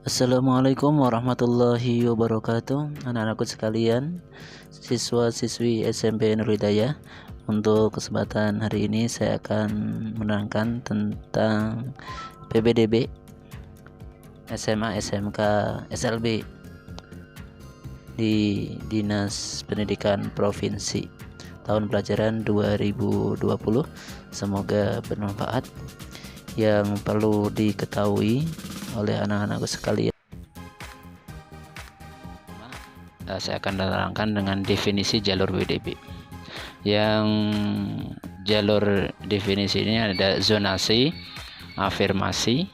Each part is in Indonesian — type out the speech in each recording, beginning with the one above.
Assalamualaikum warahmatullahi wabarakatuh. Anak-anakku sekalian, siswa-siswi SMP Nurul Hidayah. Untuk kesempatan hari ini saya akan menerangkan tentang PBDB SMA, SMK, SLB di Dinas Pendidikan Provinsi tahun pelajaran 2020. Semoga bermanfaat. Yang perlu diketahui oleh anak-anakku sekalian, saya akan menerangkan dengan definisi jalur PBDB. Yang jalur definisi ini ada zonasi, afirmasi,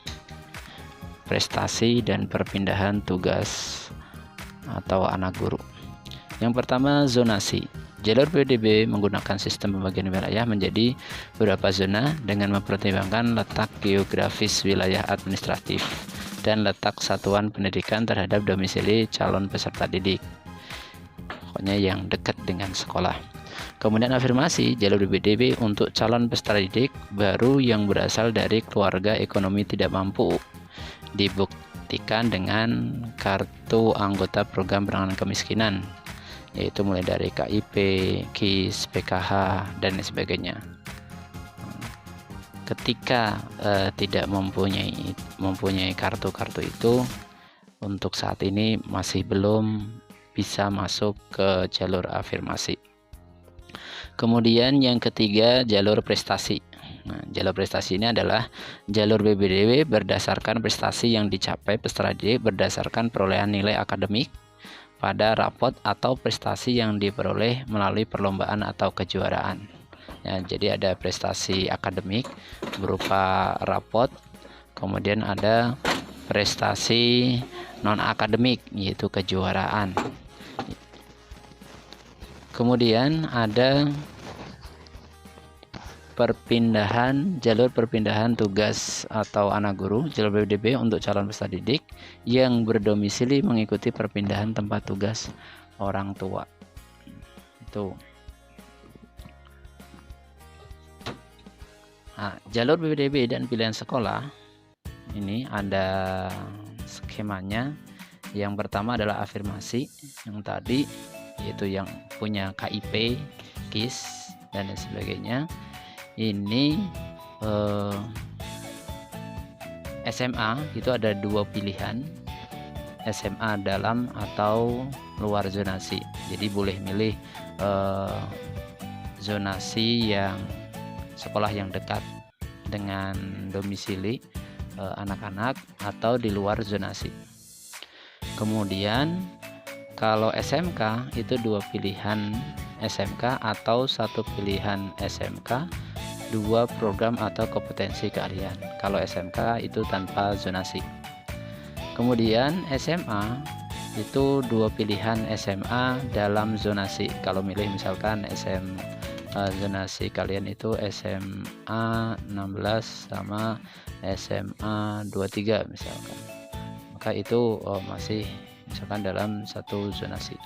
prestasi, dan perpindahan tugas atau anak guru. Yang pertama, zonasi. Jalur PBDB menggunakan sistem pembagian wilayah menjadi beberapa zona dengan mempertimbangkan letak geografis wilayah administratif dan letak satuan pendidikan terhadap domisili calon peserta didik, pokoknya yang dekat dengan sekolah. Kemudian afirmasi, jalur PBDB untuk calon peserta didik baru yang berasal dari keluarga ekonomi tidak mampu, dibuktikan dengan kartu anggota program penanganan kemiskinan, yaitu mulai dari KIP, KIS, PKH, dan sebagainya. Ketika tidak mempunyai kartu-kartu itu, untuk saat ini masih belum bisa masuk ke jalur afirmasi. Kemudian yang ketiga, jalur prestasi. Nah, jalur prestasi ini adalah jalur PBDB berdasarkan prestasi yang dicapai peserta didik berdasarkan perolehan nilai akademik pada rapot atau prestasi yang diperoleh melalui perlombaan atau kejuaraan. Ya, jadi ada prestasi akademik berupa rapot, kemudian ada prestasi non akademik yaitu kejuaraan. Kemudian ada jalur perpindahan tugas atau anak guru, jalur PBDB untuk calon peserta didik yang berdomisili mengikuti perpindahan tempat tugas orang tua. Itu. Nah, jalur PBDB dan pilihan sekolah ini ada skemanya. Yang pertama adalah afirmasi yang tadi, yaitu yang punya KIP, KIS, dan sebagainya. Ini SMA itu ada dua pilihan, SMA dalam atau luar zonasi. Jadi boleh milih zonasi yang sekolah yang dekat dengan domisili anak-anak atau di luar zonasi. Kemudian kalau SMK itu dua pilihan SMK atau satu pilihan SMK, dua program atau kompetensi keahlian. Kalau SMK itu tanpa zonasi. Kemudian SMA itu dua pilihan SMA dalam zonasi. Kalau milih misalkan zonasi kalian itu SMA 16 sama SMA 23 misalkan, maka itu masih misalkan dalam satu zonasi.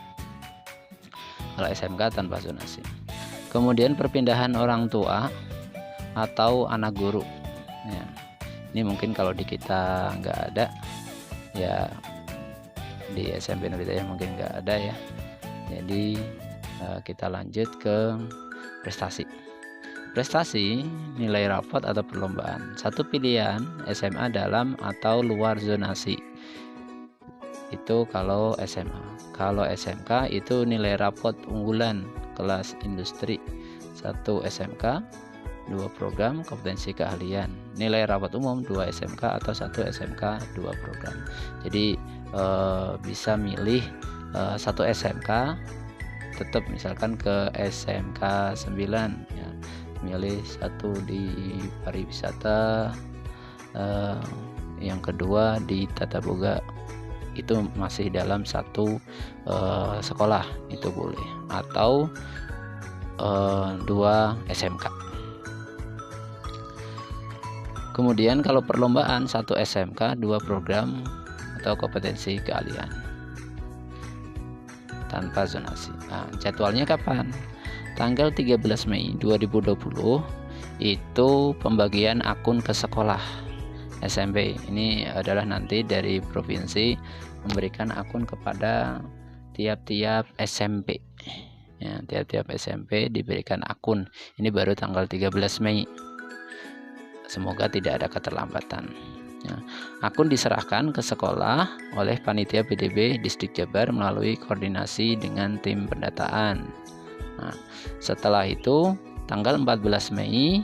Kalau SMK tanpa zonasi. Kemudian perpindahan orang tua atau anak guru ya, ini mungkin kalau di kita nggak ada ya, di SMP Nurul Hidayah mungkin nggak ada ya. Jadi kita lanjut ke prestasi. Prestasi nilai rapot atau perlombaan. Satu pilihan SMA dalam atau luar zonasi. Itu kalau SMA. Kalau SMK itu nilai rapot unggulan kelas industri. Satu SMK, dua program kompetensi keahlian. Nilai rapat umum 2 SMK atau 1 SMK 2 program. Jadi bisa milih satu SMK, tetap misalkan ke SMK 9 ya, milih satu di pariwisata, yang kedua di tata boga, itu masih dalam satu sekolah, itu boleh, atau 2 SMK. Kemudian kalau perlombaan 1 SMK 2 program atau kompetensi keahlian tanpa zonasi. Nah, jadwalnya kapan? Tanggal 13 Mei 2020 itu pembagian akun ke sekolah. SMP. Ini adalah nanti dari provinsi memberikan akun kepada tiap-tiap SMP. Ya, tiap-tiap SMP diberikan akun. Ini baru tanggal 13 Mei. Semoga tidak ada keterlambatan. Ya, akun diserahkan ke sekolah oleh panitia PDB Distrik Jabar melalui koordinasi dengan tim pendataan. Nah, setelah itu tanggal 14 Mei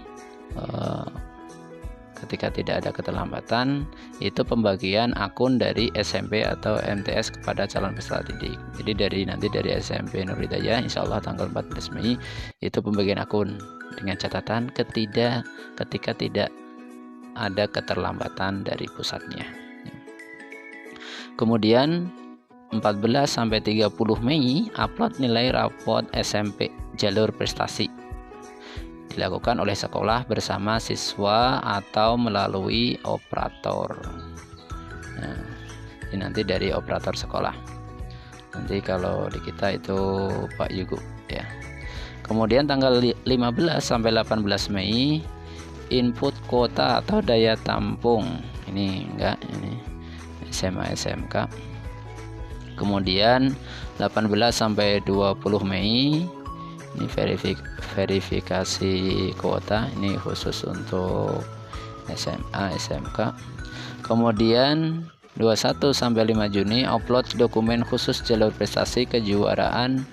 ketika tidak ada keterlambatan, itu pembagian akun dari SMP atau MTS kepada calon peserta didik. Jadi nanti dari SMP Nur Hidayah, insya Allah tanggal 14 Mei itu pembagian akun dengan catatan ketika tidak ada keterlambatan dari pusatnya. Kemudian 14 sampai 30 Mei upload nilai rapot SMP jalur prestasi dilakukan oleh sekolah bersama siswa atau melalui operator. Nah, ini nanti dari operator sekolah. Nanti kalau di kita itu Pak Yugu ya. Kemudian tanggal 15 sampai 18 Mei input kuota atau daya tampung. Ini enggak, ini SMA SMK. Kemudian 18 sampai 20 Mei ini verifikasi kuota, ini khusus untuk SMA SMK. Kemudian 21 sampai 5 Juni upload dokumen khusus jalur prestasi kejuaraan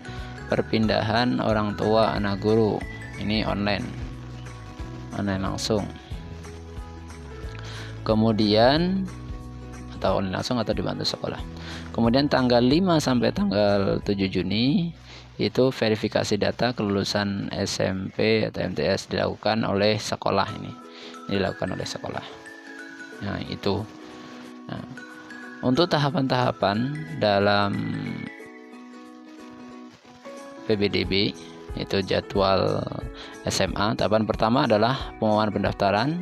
perpindahan orang tua anak guru. Ini online langsung. Kemudian atau online langsung atau dibantu sekolah. Kemudian tanggal 5 sampai tanggal 7 Juni itu verifikasi data kelulusan SMP atau MTS dilakukan oleh sekolah. Ini dilakukan oleh sekolah. Nah, itu. Nah, untuk tahapan-tahapan dalam PBDB itu jadwal SMA. Tahapan pertama adalah pengumuman pendaftaran.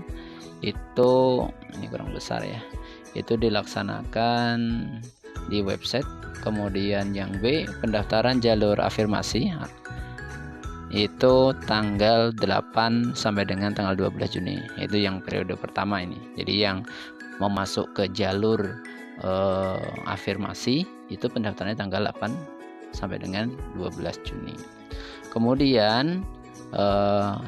Itu ini kurang besar ya. Itu dilaksanakan di website. Kemudian yang B, pendaftaran jalur afirmasi itu tanggal 8 sampai dengan tanggal 12 Juni. Itu yang periode pertama ini. Jadi yang mau masuk ke jalur afirmasi itu pendaftarannya tanggal 8 sampai dengan 12 Juni. Kemudian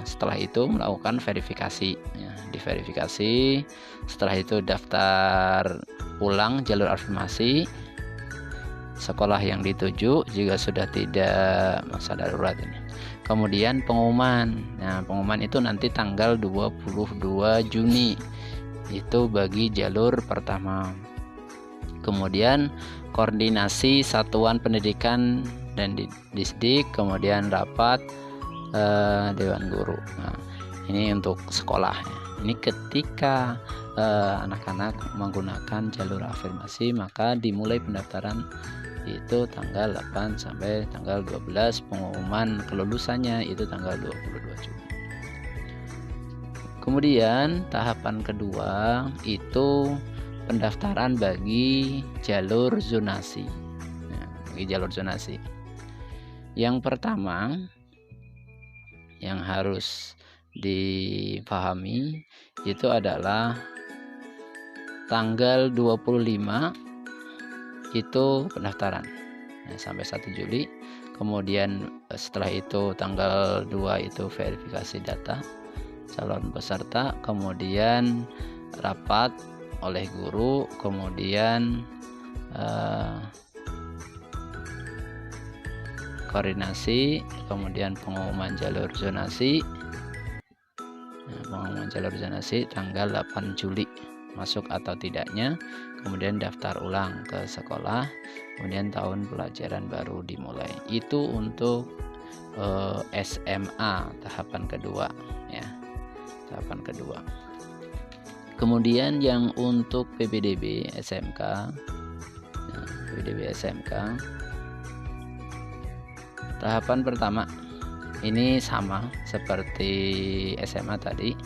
setelah itu melakukan verifikasi ya, diverifikasi. Setelah itu daftar ulang jalur afirmasi sekolah yang dituju jika sudah tidak masa darurat ini. Kemudian pengumuman. Nah, pengumuman itu nanti tanggal 22 Juni itu bagi jalur pertama. Kemudian koordinasi satuan pendidikan dan distrik, kemudian rapat dewan guru. Nah, ini untuk sekolah ya. Ini ketika anak-anak menggunakan jalur afirmasi, maka dimulai pendaftaran itu tanggal 8 sampai tanggal 12, pengumuman kelulusannya itu tanggal 22 Juni. Kemudian tahapan kedua itu pendaftaran bagi jalur zonasi. Nah, bagi jalur zonasi. Yang pertama yang harus dipahami itu adalah tanggal 25 itu pendaftaran sampai 1 Juli. Kemudian setelah itu tanggal 2 itu verifikasi data calon peserta, kemudian rapat oleh guru, kemudian koordinasi, kemudian pengumuman jalur zonasi. Pengumuman jalur zonasi tanggal 8 Juli masuk atau tidaknya, kemudian daftar ulang ke sekolah, kemudian tahun pelajaran baru dimulai. Itu untuk SMA tahapan kedua ya, tahapan kedua. Kemudian yang untuk PPDB SMK, nah, PPDB SMK tahapan pertama ini sama seperti SMA tadi.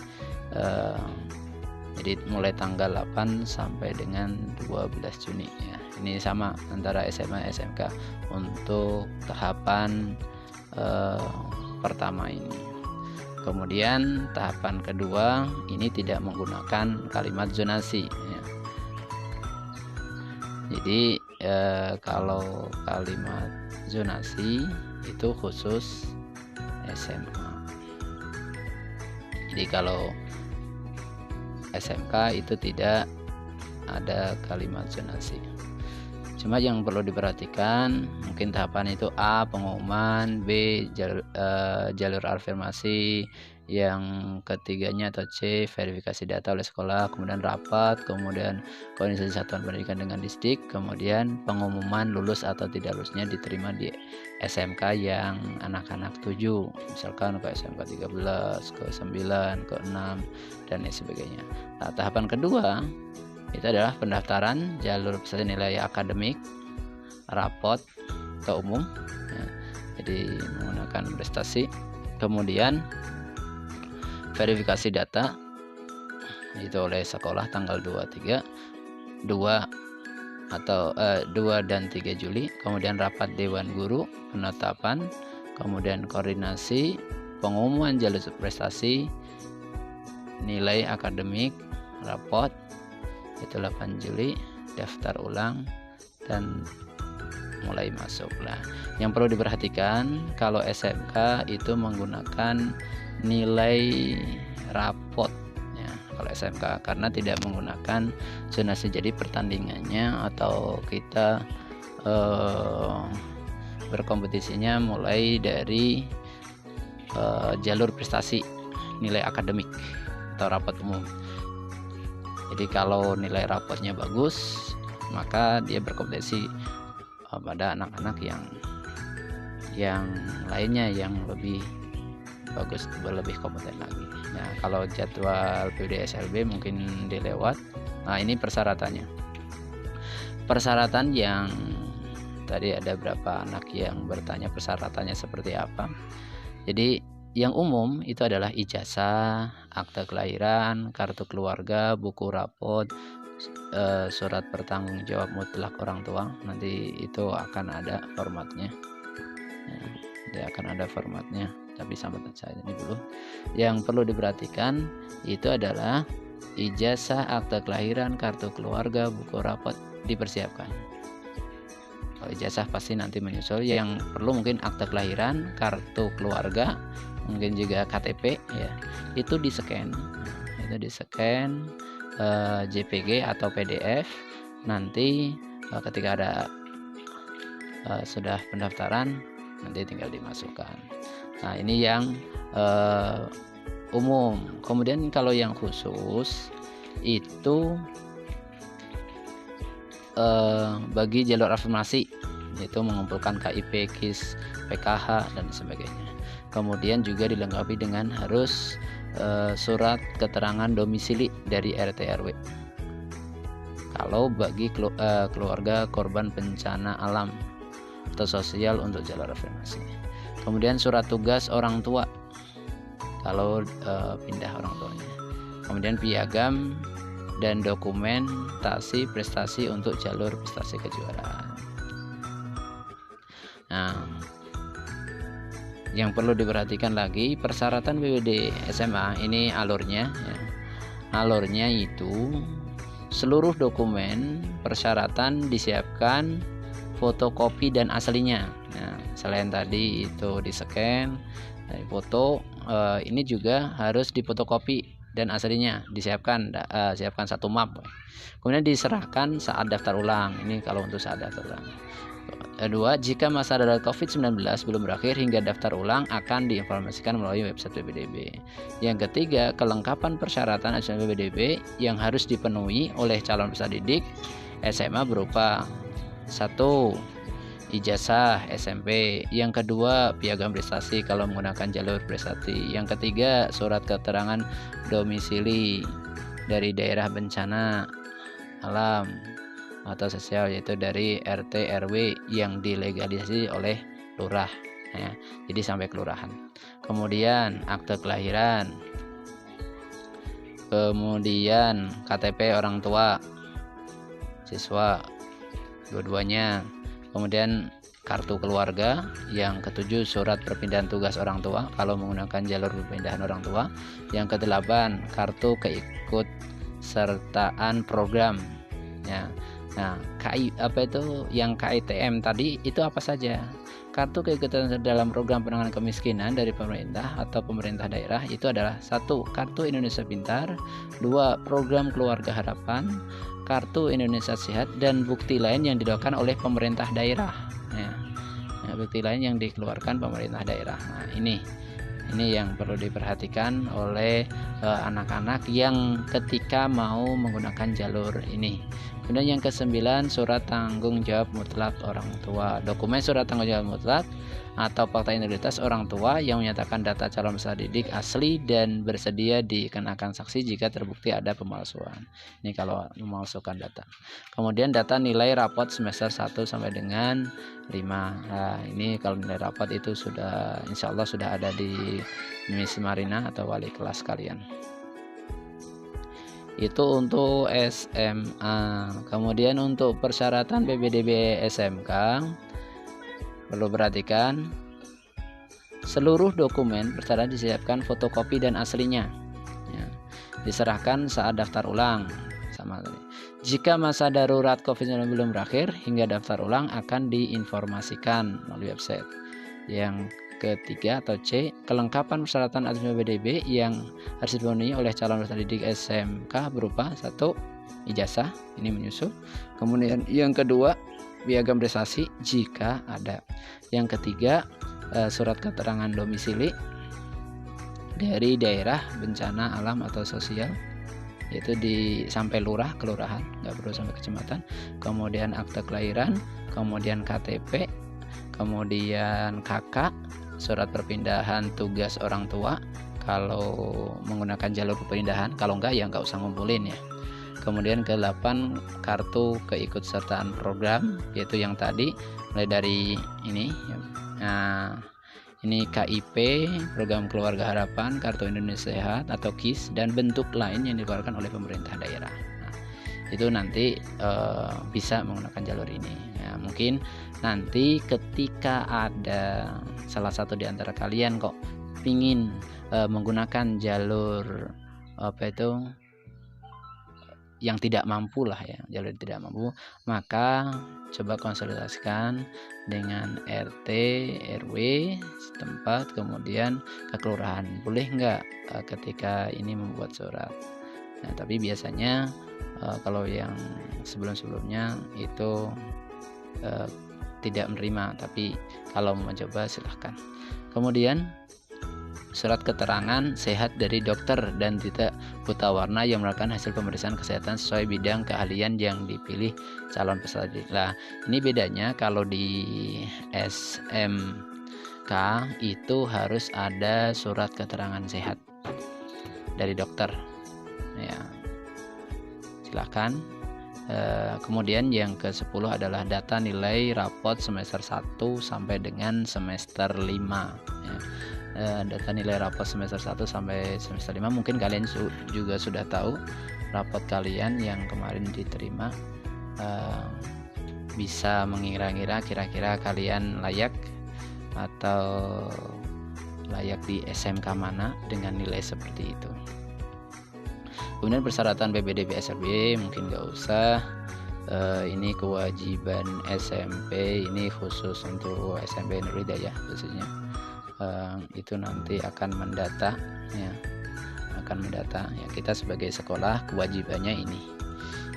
Jadi mulai tanggal 8 sampai dengan 12 Juni ya. Ini sama antara SMA SMK untuk tahapan pertama ini. Kemudian tahapan kedua ini tidak menggunakan kalimat zonasi ya. Jadi kalau kalimat zonasi itu khusus SMA. Jadi kalau SMK itu tidak ada kalimat zonasi. Cuma yang perlu diperhatikan mungkin tahapan itu A pengumuman, B jalur afirmasi, yang ketiganya atau C verifikasi data oleh sekolah, kemudian rapat, kemudian koordinasi satuan pendidikan dengan distrik, kemudian pengumuman lulus atau tidak lulusnya diterima di SMK yang anak-anak tuju, misalkan ke SMK 13, ke 9, ke 6 dan lain sebagainya. Nah, tahapan kedua itu adalah pendaftaran jalur prestasi nilai akademik, rapot ke umum ya, jadi menggunakan prestasi, kemudian verifikasi data itu oleh sekolah tanggal 2 dan 3 Juli, kemudian rapat dewan guru penetapan, kemudian koordinasi pengumuman jalur prestasi nilai akademik, rapot itu 8 Juli, daftar ulang dan mulai masuk. Nah, yang perlu diperhatikan kalau SMK itu menggunakan nilai rapot ya, kalau SMK karena tidak menggunakan zonasi. Jadi pertandingannya atau kita berkompetisinya mulai dari jalur prestasi nilai akademik atau rapot umum. Jadi kalau nilai rapotnya bagus, maka dia berkompetisi pada anak-anak yang lainnya yang lebih bagus, lebih kompeten lagi. Nah, kalau jadwal PBD SLB mungkin dilewat. Nah, ini persyaratannya. Persyaratan yang tadi ada berapa anak yang bertanya persyaratannya seperti apa. Jadi yang umum itu adalah ijazah, akte kelahiran, kartu keluarga, buku rapot, surat pertanggung jawab mutlak orang tua. Nanti itu akan ada formatnya. Dia akan ada formatnya, tapi sampai saat ini belum. Yang perlu diperhatikan itu adalah ijazah, akte kelahiran, kartu keluarga, buku rapot dipersiapkan. Kalau ijazah pasti nanti menyusul. Yang perlu mungkin akte kelahiran, kartu keluarga, mungkin juga KTP ya, itu di scan. Itu di scan JPG atau PDF. Nanti ketika ada sudah pendaftaran nanti tinggal dimasukkan. Nah, ini yang umum. Kemudian kalau yang khusus itu bagi jalur afirmasi, yaitu mengumpulkan KIP, KIS, PKH dan sebagainya. Kemudian juga dilengkapi dengan harus surat keterangan domisili dari RT RW. Kalau bagi keluarga korban bencana alam atau sosial untuk jalur afirmasi. Kemudian surat tugas orang tua kalau pindah orang tuanya. Kemudian piagam dan dokumentasi prestasi untuk jalur prestasi kejuaraan. Nah, yang perlu diperhatikan lagi persyaratan PBD SMA ini alurnya ya. Alurnya itu seluruh dokumen persyaratan disiapkan fotokopi dan aslinya. Nah, selain tadi itu di-scan, foto, ini juga harus difotokopi dan aslinya disiapkan, siapkan satu map. Kemudian diserahkan saat daftar ulang. Ini kalau untuk saat daftar ulang. Kedua, jika masa darurat COVID-19 belum berakhir hingga daftar ulang akan diinformasikan melalui website PBDB. Yang ketiga, kelengkapan persyaratan SNM PBDB yang harus dipenuhi oleh calon peserta didik SMA berupa 1. Ijazah SMP. Yang kedua, piagam prestasi kalau menggunakan jalur prestasi. Yang ketiga, surat keterangan domisili dari daerah bencana alam atau sosial, yaitu dari RT RW yang dilegalisasi oleh lurah ya. Jadi sampai kelurahan. Kemudian akte kelahiran, kemudian KTP orang tua siswa dua-duanya, kemudian kartu keluarga, yang ketujuh surat perpindahan tugas orang tua kalau menggunakan jalur perpindahan orang tua, yang kedelapan kartu keikutsertaan program ya. Nah, yang KITM tadi itu apa saja? Kartu keikutsertaan dalam program penanganan kemiskinan dari pemerintah atau pemerintah daerah itu adalah 1. Kartu Indonesia Pintar, 2. Program Keluarga Harapan, Kartu Indonesia Sehat, dan bukti lain yang dilakukan oleh pemerintah daerah ya. Nah, bukti lain yang dikeluarkan pemerintah daerah. Nah, ini yang perlu diperhatikan oleh anak-anak yang ketika mau menggunakan jalur ini. Kemudian yang ke-9 surat tanggung jawab mutlak orang tua. Dokumen surat tanggung jawab mutlak atau fakta integritas orang tua yang menyatakan data calon peserta didik asli dan bersedia dikenakan saksi jika terbukti ada pemalsuan. Ini kalau memalsukan data. Kemudian data nilai rapot semester 1 sampai dengan 5. Nah, ini kalau nilai rapot itu sudah insya Allah sudah ada di Miss Marina atau wali kelas kalian. Itu untuk SMA. Kemudian untuk persyaratan PPDB SMK perlu perhatikan seluruh dokumen persyaratan disiapkan fotokopi dan aslinya ya. Diserahkan saat daftar ulang sama tadi. Jika masa darurat COVID-19 belum berakhir hingga daftar ulang akan diinformasikan melalui website. Yang ketiga atau C, kelengkapan persyaratan administrasi PPDB yang harus dipenuhi oleh calon peserta didik SMK berupa 1. Ijazah, ini menyusul. Kemudian yang kedua, piagam prestasi jika ada. Yang ketiga, surat keterangan domisili dari daerah bencana alam atau sosial, yaitu sampai lurah, kelurahan, nggak perlu sampai kecamatan. Kemudian akte kelahiran, kemudian KTP, kemudian KK, surat perpindahan tugas orang tua kalau menggunakan jalur perpindahan, kalau enggak ya nggak usah ngumpulin ya. Kemudian ke-8 kartu keikutsertaan program, yaitu yang tadi mulai dari ini nah, ini KIP, program Keluarga Harapan, Kartu Indonesia Sehat atau KIS, dan bentuk lain yang dikeluarkan oleh pemerintah daerah. Nah, itu nanti bisa menggunakan jalur ini ya. Mungkin nanti ketika ada salah satu di antara kalian kok ingin menggunakan jalur yang tidak mampu lah ya, jalur tidak mampu, maka coba konsultasikan dengan RT, RW setempat, kemudian ke kelurahan, boleh nggak ketika ini membuat surat. Nah, tapi biasanya kalau yang sebelum-sebelumnya itu tidak menerima, tapi kalau mau mencoba silahkan. Kemudian surat keterangan sehat dari dokter dan tidak buta warna yang melakukan hasil pemeriksaan kesehatan sesuai bidang keahlian yang dipilih calon peserta didik. Nah, ini bedanya kalau di SMK itu harus ada surat keterangan sehat dari dokter ya, silakan. Kemudian yang ke-10 adalah data nilai rapot semester 1 sampai dengan semester 5 ya. Data nilai rapot semester 1 sampai semester 5 mungkin kalian juga sudah tahu rapot kalian yang kemarin diterima, bisa mengira-ngira kira-kira kalian layak atau layak di SMK mana dengan nilai seperti itu. Kemudian persyaratan PPDB SLB mungkin nggak usah, ini kewajiban SMP, ini khusus untuk SMP Nurul Hidayah khususnya. Itu nanti akan mendata ya, kita sebagai sekolah kewajibannya ini,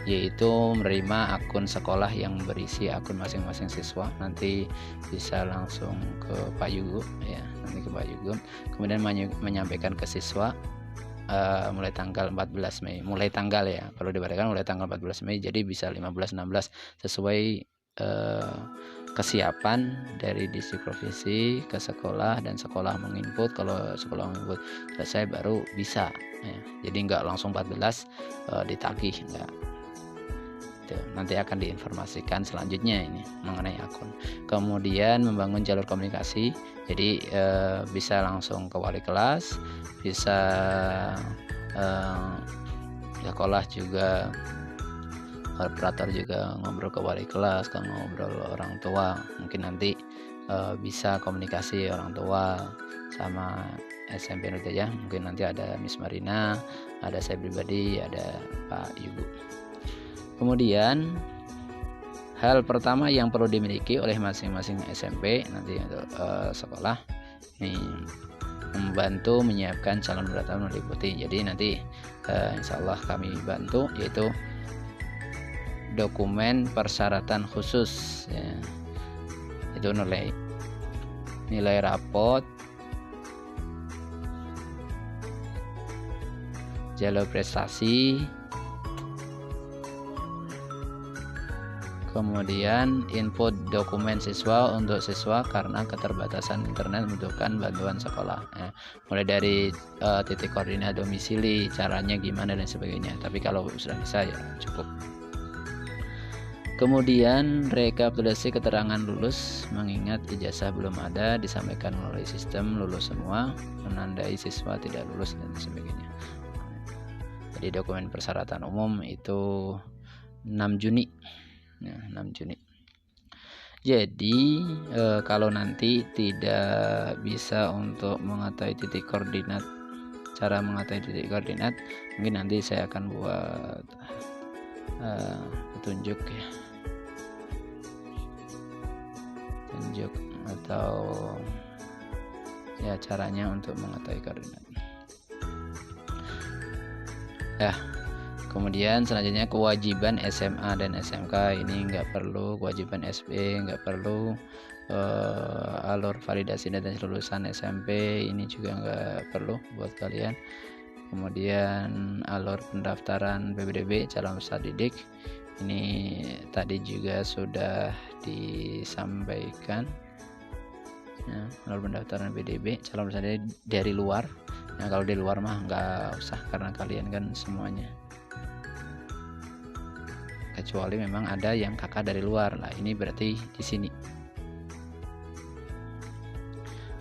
yaitu menerima akun sekolah yang berisi akun masing-masing siswa. Nanti bisa langsung ke Pak Yugo ya, nanti ke Pak Yugo, kemudian menyampaikan ke siswa mulai tanggal 14 Mei, mulai tanggal ya, perlu diperhatikan mulai tanggal 14 Mei, jadi bisa 15-16 sesuai kesiapan dari distrik provinsi ke sekolah, dan sekolah menginput. Kalau sekolah menginput selesai baru bisa ya. Jadi nggak langsung 14 ditagih, enggak. Nanti akan diinformasikan selanjutnya ini mengenai akun. Kemudian membangun jalur komunikasi, jadi bisa langsung ke wali kelas, bisa sekolah juga operator juga ngobrol ke wali kelas, ke ngobrol orang tua. Mungkin nanti bisa komunikasi orang tua sama SMP Nurjaya. Mungkin nanti ada Miss Marina, ada saya pribadi, ada Pak Ibu. Kemudian hal pertama yang perlu dimiliki oleh masing-masing SMP nanti untuk sekolah ini membantu menyiapkan calon pendaftaran meliputi. Jadi nanti insya Allah kami bantu, yaitu dokumen persyaratan khusus ya. Itu nilai rapot, jalur prestasi, kemudian input dokumen siswa untuk siswa karena keterbatasan internet membutuhkan bantuan sekolah ya. Mulai dari titik koordinat domisili, caranya gimana dan sebagainya, tapi kalau sudah bisa ya cukup. Kemudian rekapitulasi keterangan lulus, mengingat ijazah belum ada, disampaikan melalui sistem lulus semua, menandai siswa tidak lulus dan sebagainya. Jadi dokumen persyaratan umum itu 6 Juni ya, 6 Juni. Jadi kalau nanti tidak bisa untuk mengetahui titik koordinat, cara mengetahui titik koordinat, mungkin nanti saya akan buat petunjuk ya, tunjuk atau ya caranya untuk mengetahui koordinat ya. Kemudian selanjutnya kewajiban SMA dan SMK ini nggak perlu, kewajiban SB nggak perlu, alur validasi data lulusan SMP ini juga nggak perlu buat kalian. Kemudian alur pendaftaran PPDB calon peserta didik ini tadi juga sudah disampaikan ya, alur pendaftaran PPDB calon peserta didik dari luar. Nah kalau di luar mah nggak usah karena kalian kan semuanya, kecuali memang ada yang kakak dari luar lah, ini berarti di sini.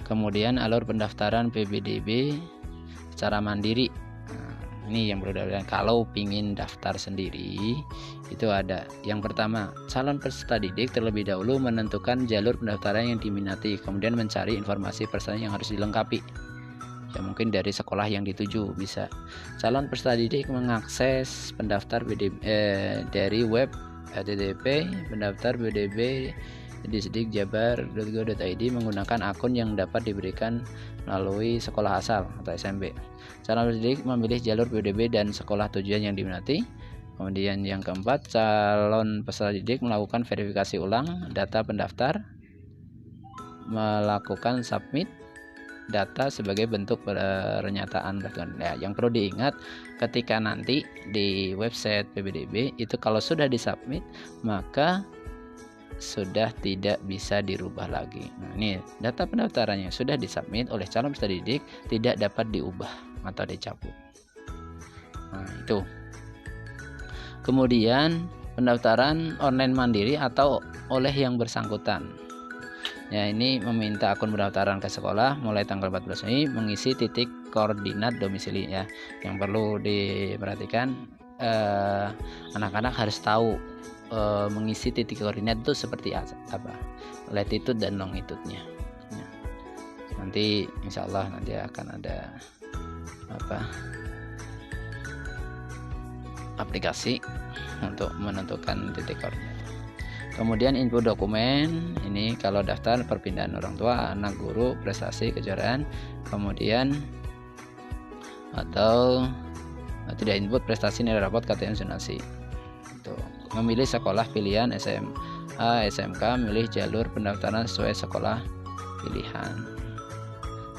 Kemudian alur pendaftaran PPDB secara mandiri. Nah, ini yang perlu diperhatikan kalau pingin daftar sendiri itu ada. Yang pertama, calon peserta didik terlebih dahulu menentukan jalur pendaftaran yang diminati, kemudian mencari informasi persalinan yang harus dilengkapi. Ya mungkin dari sekolah yang dituju bisa. Calon peserta didik mengakses pendaftar PDB dari web http pendaftar PDB disdikjabar.go.id menggunakan akun yang dapat diberikan melalui sekolah asal atau SMP. Calon peserta didik memilih jalur PDB dan sekolah tujuan yang diminati. Kemudian yang keempat, calon peserta didik melakukan verifikasi ulang data pendaftar, melakukan submit data sebagai bentuk pernyataan. Ya, yang perlu diingat ketika nanti di website PPDB itu kalau sudah disubmit maka sudah tidak bisa dirubah lagi. Nah, ini data pendaftarannya sudah disubmit oleh calon peserta didik tidak dapat diubah atau dicabut. Nah, itu. Kemudian pendaftaran online mandiri atau oleh yang bersangkutan. Ya, ini meminta akun pendaftaran ke sekolah mulai tanggal 14 Mei mengisi titik koordinat domisili ya. Yang perlu diperhatikan anak-anak harus tahu mengisi titik koordinat itu seperti apa, latitude dan longitude-nya. Ya. Nanti insya Allah nanti akan ada aplikasi untuk menentukan titik koordinat. Kemudian input dokumen ini kalau daftar perpindahan orang tua, anak, guru, prestasi, kejuaraan. Kemudian atau tidak input prestasi, nilai rapot, KTM, zonasi. Itu. Memilih sekolah pilihan SMA, SMK, memilih jalur pendaftaran sesuai sekolah pilihan.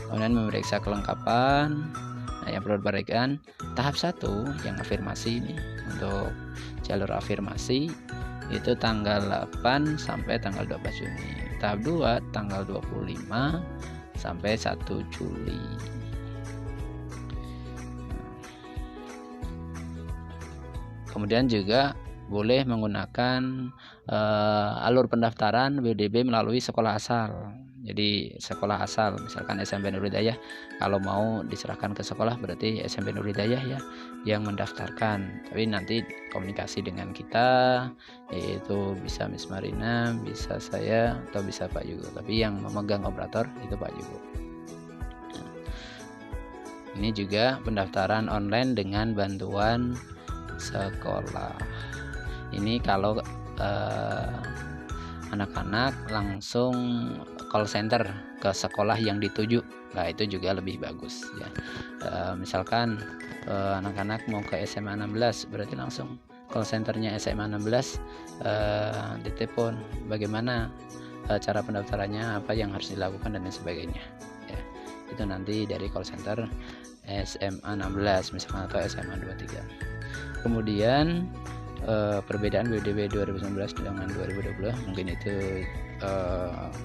Kemudian memeriksa kelengkapan. Nah, yang perlu diperhatikan tahap 1 yang afirmasi ini untuk jalur afirmasi itu tanggal 8 sampai tanggal 12 Juni. Tahap 2 tanggal 25 sampai 1 Juli. Kemudian juga boleh menggunakan alur pendaftaran PPDB melalui sekolah asal. Jadi sekolah asal, misalkan SMP Nurul Hidayah, kalau mau diserahkan ke sekolah berarti SMP Nurul Hidayah ya yang mendaftarkan. Tapi nanti komunikasi dengan kita, yaitu bisa Miss Marina, bisa saya, atau bisa Pak Yugo. Tapi yang memegang operator itu Pak Yugo. Ini juga pendaftaran online dengan bantuan sekolah. Ini kalau anak-anak langsung call center ke sekolah yang dituju, nah itu juga lebih bagus ya. Misalkan anak-anak mau ke SMA 16, berarti langsung call centernya SMA 16 ditelepon bagaimana cara pendaftarannya, apa yang harus dilakukan dan lain sebagainya ya. Itu nanti dari call center SMA 16 misalkan atau SMA 23. Kemudian perbedaan BDB 2019 dengan 2020 mungkin itu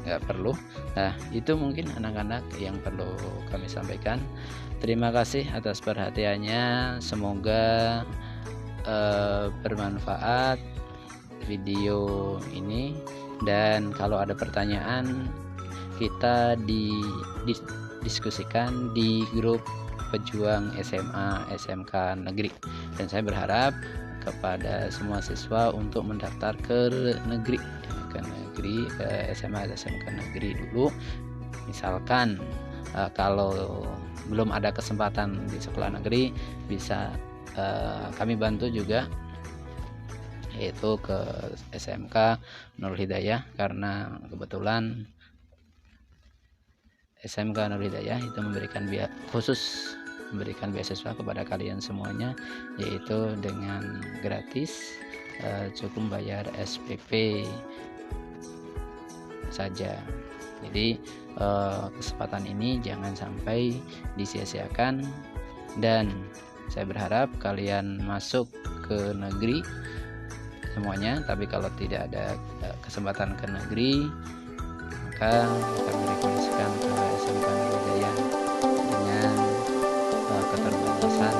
nggak perlu. Nah itu mungkin anak-anak yang perlu kami sampaikan. Terima kasih atas perhatiannya, semoga bermanfaat video ini, dan kalau ada pertanyaan kita diskusikan di grup pejuang SMA SMK negeri, dan saya berharap kepada semua siswa untuk mendaftar ke negeri, ke SMA SMK negeri dulu. Misalkan kalau belum ada kesempatan di sekolah negeri, bisa kami bantu juga, yaitu ke SMK Nurul Hidayah, karena kebetulan SMK Nurul Hidayah itu memberikan beasiswa kepada kalian semuanya, yaitu dengan gratis, cukup bayar SPP saja. Jadi kesempatan ini jangan sampai disia-siakan, dan saya berharap kalian masuk ke negeri semuanya. Tapi kalau tidak ada kesempatan ke negeri, maka kami rekomendasikan ke SMK Nurul Hidayah dengan keterbatasan